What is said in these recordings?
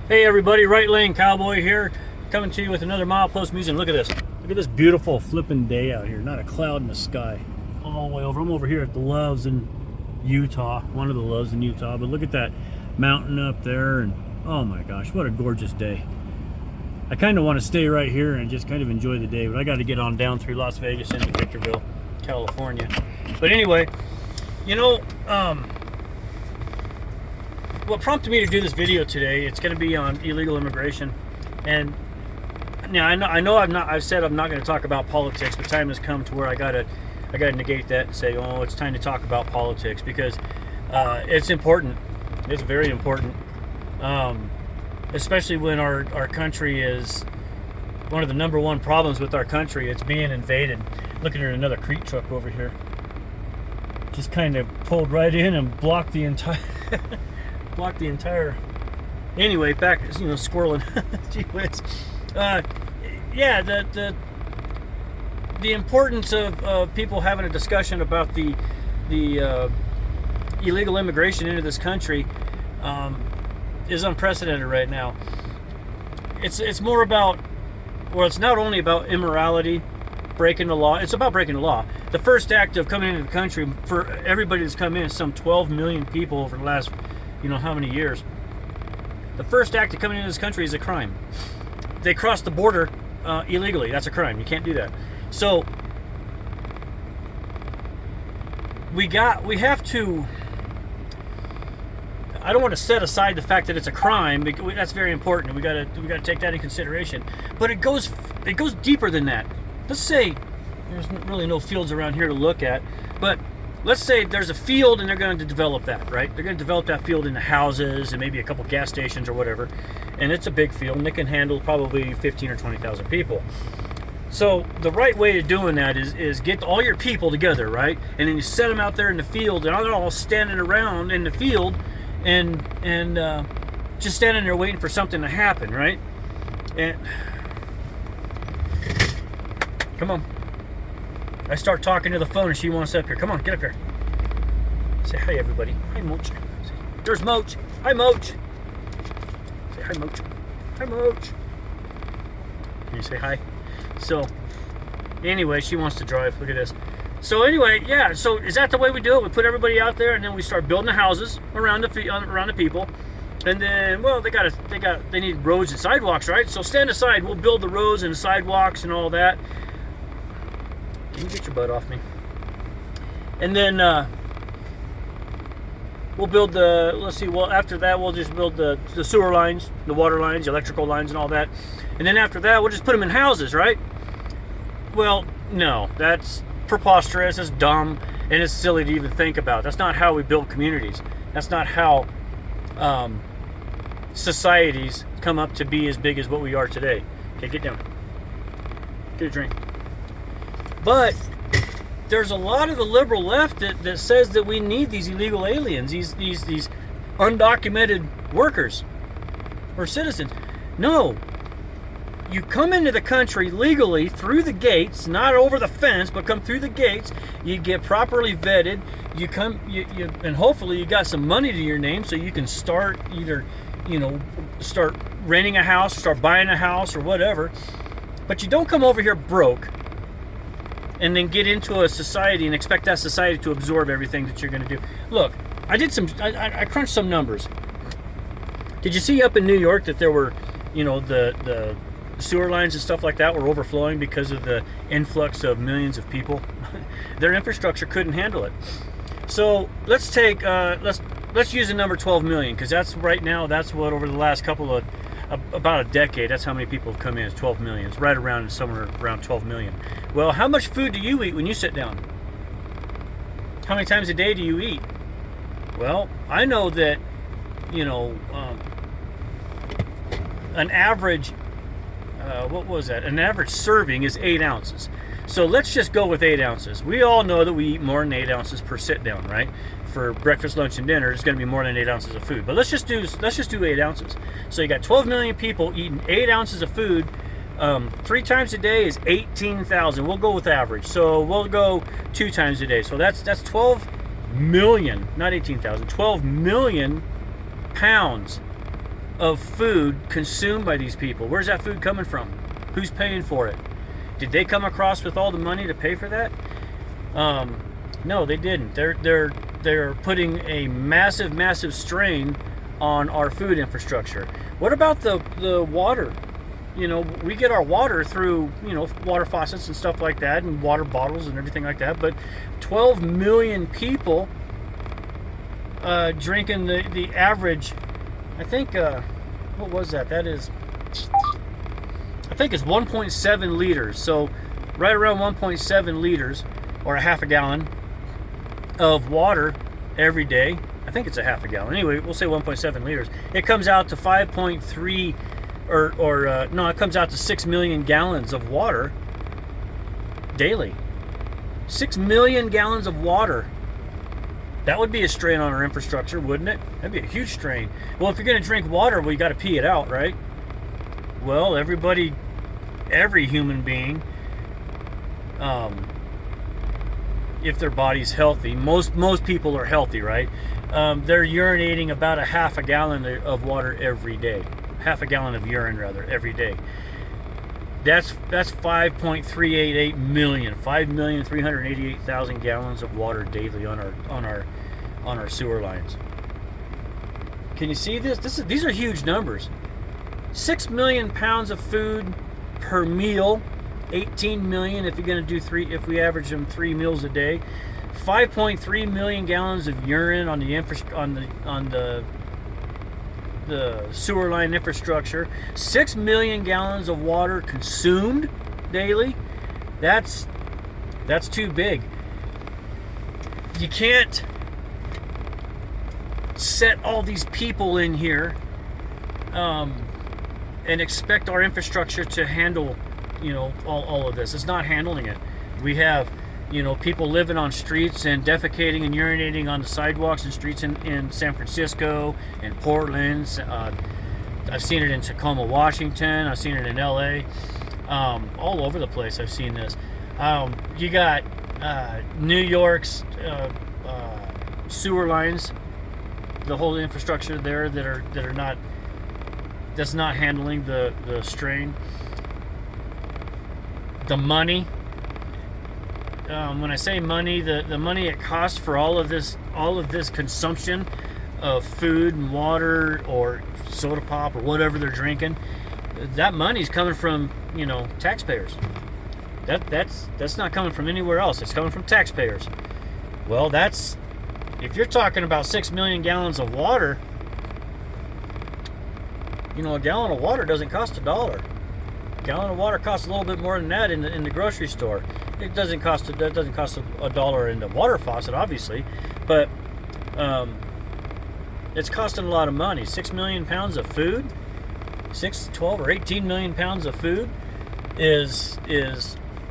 Hey everybody, Right Lane Cowboy here, coming to you with another milepost music. Look at this. Look at this beautiful flipping day out here. Not a cloud in the sky. All the way over. I'm over here at the Loves in Utah. One of the Loves in Utah. But look at that mountain up there. And oh my gosh, what a gorgeous day. I kind of want to stay right here and just kind of enjoy the day. But I got to get on down through Las Vegas into Victorville, California. But anyway, you know, what prompted me to do this video today, it's going to be on illegal immigration. And now I've said I'm not going to talk about politics, but time has come to where I gotta negate that and say, oh, it's time to talk about politics, because it's important. It's very important, especially when our country is one of the number one problems with our country. It's being invaded. Looking at another Crete truck over here, just kind of pulled right in and blocked the entire anyway, back, squirreling. Gee whiz. Yeah, the importance of people having a discussion about the illegal immigration into this country is unprecedented right now. It's more about, well, it's not only about immorality, breaking the law. It's about breaking the law. The first act of coming into the country for everybody that's come in, some 12 million people over the last how many years. The first act of coming into this country is a crime. They crossed the border illegally. That's a crime. You can't do that. So we have to, I don't want to set aside the fact that it's a crime, because that's very important. We got to take that in consideration. But it goes deeper than that. Let's say there's really no fields around here to look at, but let's say there's a field and they're going to develop that, right? They're going to develop that field into houses and maybe a couple gas stations or whatever. And it's a big field and it can handle probably 15 or 20,000 people. So the right way of doing that is get all your people together, right? And then you set them out there in the field, and they're all standing around in the field and just standing there waiting for something to happen, right? And come on. I start talking to the phone and she wants up here. Come on, get up here. Say hi, everybody. Hi, Moach. There's Moach. Hi, Moach. Say hi, Moach. Hi, Moach. Can you say hi? So, anyway, she wants to drive. Look at this. So anyway, yeah. So is that the way we do it? We put everybody out there, and then we start building the houses around the people. And then, well, they need roads and sidewalks, right? So stand aside. We'll build the roads and the sidewalks and all that. Can you get your butt off me? And then we'll build after that we'll just build the sewer lines, the water lines, the electrical lines and all that. And then after that we'll just put them in houses, right? Well, no, that's preposterous, it's dumb, and it's silly to even think about. That's not how we build communities. That's not how societies come up to be as big as what we are today. Okay, get down. Get a drink. But there's a lot of the liberal left that says that we need these illegal aliens, these undocumented workers or citizens. No. You come into the country legally through the gates, not over the fence, but come through the gates. You get properly vetted. You come, and hopefully you got some money to your name, so you can start start renting a house, start buying a house, or whatever. But you don't come over here broke and then get into a society and expect that society to absorb everything that you're going to do. Look, I crunched some numbers. Did you see up in New York that there were, the sewer lines and stuff like that were overflowing because of the influx of millions of people? Their infrastructure couldn't handle it. So let's take, let's use the number 12 million, because that's what over the last couple of, about a decade, that's how many people have come in. It's 12 million. It's right around somewhere around 12 million. Well, how much food do you eat when you sit down? How many times a day do you eat? Well, I know that, an average, an average serving is 8 ounces. So let's just go with 8 ounces. We all know that we eat more than 8 ounces per sit down, right? For breakfast, lunch, and dinner, it's going to be more than 8 ounces of food. But let's just do 8 ounces. So you got 12 million people eating 8 ounces of food. 3 times a day is 18,000. We'll go with average. So we'll go 2 times a day. So that's 12 million, not 18,000. 12 million pounds of food consumed by these people. Where's that food coming from? Who's paying for it? Did they come across with all the money to pay for that? No, they didn't. They're putting a massive strain on our food infrastructure. What about the water? You know, we get our water through, you know, water faucets and stuff like that, and water bottles and everything like that. But 12 million people drinking the average, I think, what was that? That is, I think it's 1.7 liters. So right around 1.7 liters, or a half a gallon of water every day. I think it's a half a gallon. Anyway, we'll say 1.7 liters. It comes out to 5.3, no, it comes out to 6 million gallons of water daily. 6 million gallons of water. That would be a strain on our infrastructure, wouldn't it? That'd be a huge strain. Well, if you're going to drink water, well, you got to pee it out, right? Well, every human being, if their body's healthy, most people are healthy, right? They're urinating about a half a gallon of water every day. Half a gallon of urine, rather, every day. That's 5.388 million, 5,388,000 gallons of water daily on our sewer lines. Can you see this? These are huge numbers. 6 million pounds of food per meal. 18 million if you're going to do if we average them 3 meals a day. 5.3 million gallons of urine on the sewer line infrastructure. 6 million gallons of water consumed daily. That's too big. You can't set all these people in here and expect our infrastructure to handle, you know, all of this. It's not handling it. We have, you know, people living on streets and defecating and urinating on the sidewalks and streets in San Francisco and Portland. I've seen it in Tacoma, Washington. I've seen it in LA. All over the place I've seen this. You got New York's sewer lines, the whole infrastructure there that's not handling the strain. The money. When I say money, the money it costs for all of this consumption of food and water or soda pop or whatever they're drinking, that money's coming from, you know, taxpayers. That's not coming from anywhere else. It's coming from taxpayers. Well, if you're talking about 6 million gallons of water, you know, a gallon of water doesn't cost $1. A gallon of water costs a little bit more than that in the grocery store. It doesn't cost $1 in the water faucet, obviously, but it's costing a lot of money. 6 million pounds of food, 6, 12, or 18 million pounds of food is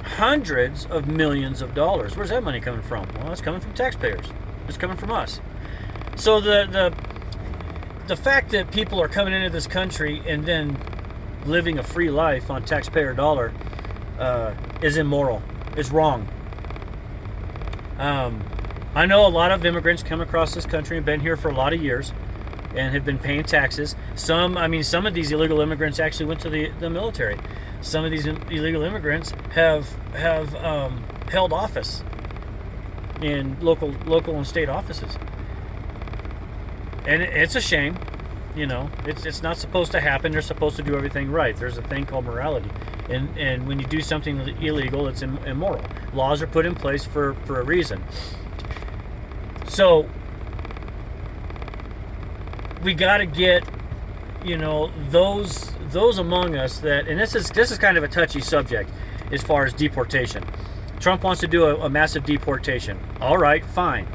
hundreds of millions of dollars. Where's that money coming from? Well, it's coming from taxpayers. It's coming from us. So the fact that people are coming into this country and then living a free life on taxpayer dollar is immoral. It's wrong. I know a lot of immigrants come across this country and been here for a lot of years and have been paying taxes. Some of these illegal immigrants actually went to the military. Some of these illegal immigrants have held office in local and state offices. And it's a shame. You know, it's not supposed to happen. They're supposed to do everything right. There's a thing called morality. And when you do something illegal, it's immoral. Laws are put in place for a reason. So we got to get, you know, those among us that, and this is kind of a touchy subject as far as deportation. Trump wants to do a massive deportation. All right, fine.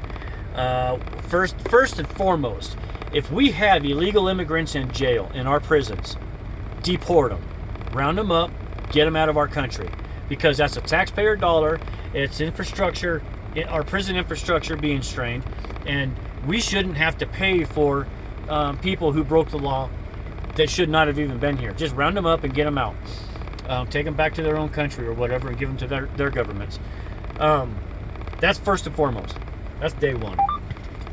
First and foremost, if we have illegal immigrants in jail in our prisons, deport them, round them up, get them out of our country, because that's a taxpayer dollar. It's infrastructure, our prison infrastructure being strained, and we shouldn't have to pay for people who broke the law that should not have even been here. Just round them up and get them out. Take them back to their own country or whatever and give them to their governments. That's first and foremost. That's day one.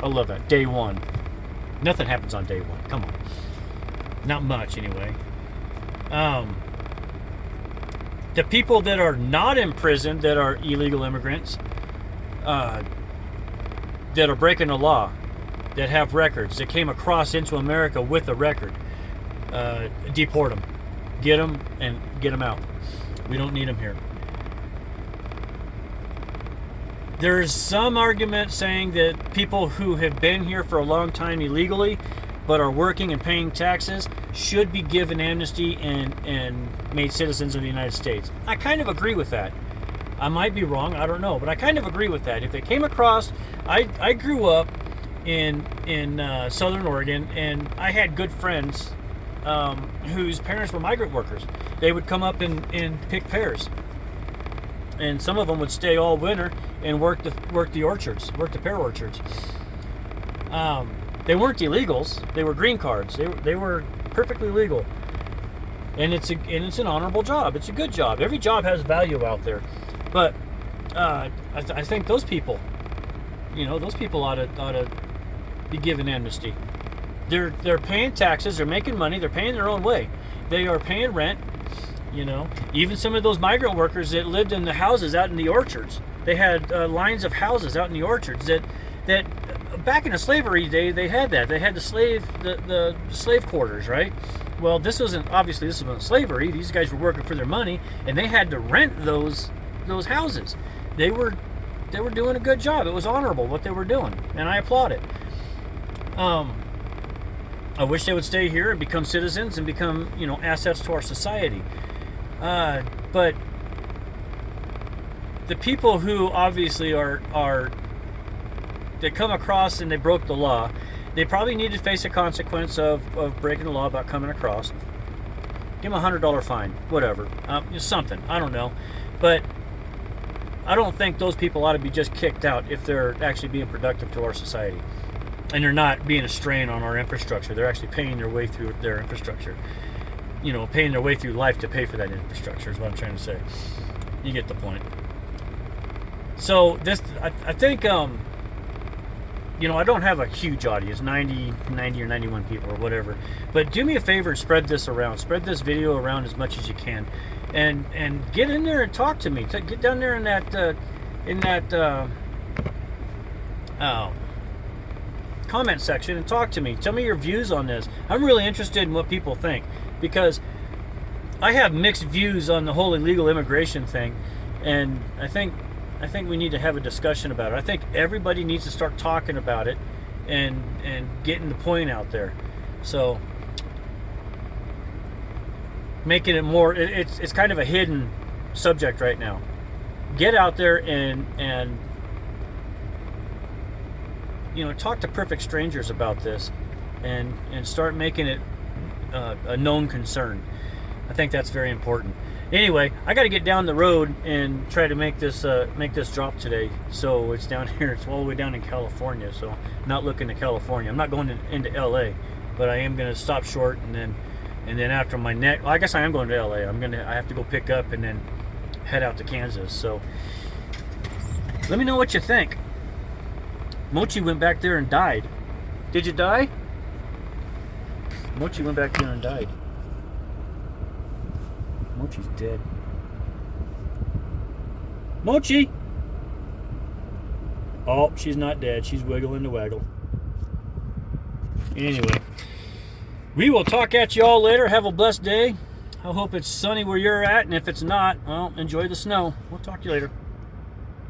I love that. Day one. Nothing happens on day one. Come Not much, anyway. The people that are not in prison, that are illegal immigrants, that are breaking the law, that have records, that came across into America with a record, deport them. Get them and get them out. We don't need them here. There's some argument saying that people who have been here for a long time illegally but are working and paying taxes should be given amnesty and made citizens of the United States. I kind of agree with that. I might be wrong, I don't know, but I kind of agree with that. If they came across, I grew up in Southern Oregon, and I had good friends whose parents were migrant workers. They would come up and pick pears, and some of them would stay all winter and work the orchards, work the pear orchards. They weren't illegals; they were green cards. They were perfectly legal, and it's an honorable job. It's a good job. Every job has value out there, but I think those people, those people ought to be given amnesty. They're paying taxes. They're making money. They're paying their own way. They are paying rent. Even some of those migrant workers that lived in the houses out in the orchards. They had lines of houses out in the orchards that back in the slavery day they had that. They had the slave quarters, right? Well, this wasn't slavery. These guys were working for their money, and they had to rent those houses. They were doing a good job. It was honorable what they were doing, and I applaud it. I wish they would stay here and become citizens and become assets to our society. But the people who obviously are they come across and they broke the law, they probably need to face a consequence of breaking the law about coming across. Give them a $100 fine, whatever, something. I don't know, but I don't think those people ought to be just kicked out if they're actually being productive to our society, and they're not being a strain on our infrastructure. They're actually paying their way through their infrastructure. Paying their way through life to pay for that infrastructure is what I'm trying to say. You get the point. So I think, I don't have a huge audience, 90 or 91 people or whatever, but do me a favor and spread this around. Spread this video around as much as you can, and get in there and talk to me. Get down there in that comment section and talk to me. Tell me your views on this. I'm really interested in what people think, because I have mixed views on the whole illegal immigration thing, and I think we need to have a discussion about it. I think everybody needs to start talking about it and getting the point out there. So making it more, it's kind of a hidden subject right now. Get out there and talk to perfect strangers about this, and start making it a known concern. I think that's very important. Anyway, I got to get down the road and try to make this drop today. So it's down here. It's all the way down in California. So I'm not looking to California. I'm not going into LA, but I am going to stop short, and then after my next, well, I guess I am going to LA. I have to go pick up and then head out to Kansas. So let me know what you think. Mochi went back there and died. Did you die? Mochi went back there and died. Mochi's dead. Mochi! Oh, she's not dead. She's wiggling the waggle. Anyway, we will talk at you all later. Have a blessed day. I hope it's sunny where you're at, and if it's not, well, enjoy the snow. We'll talk to you later.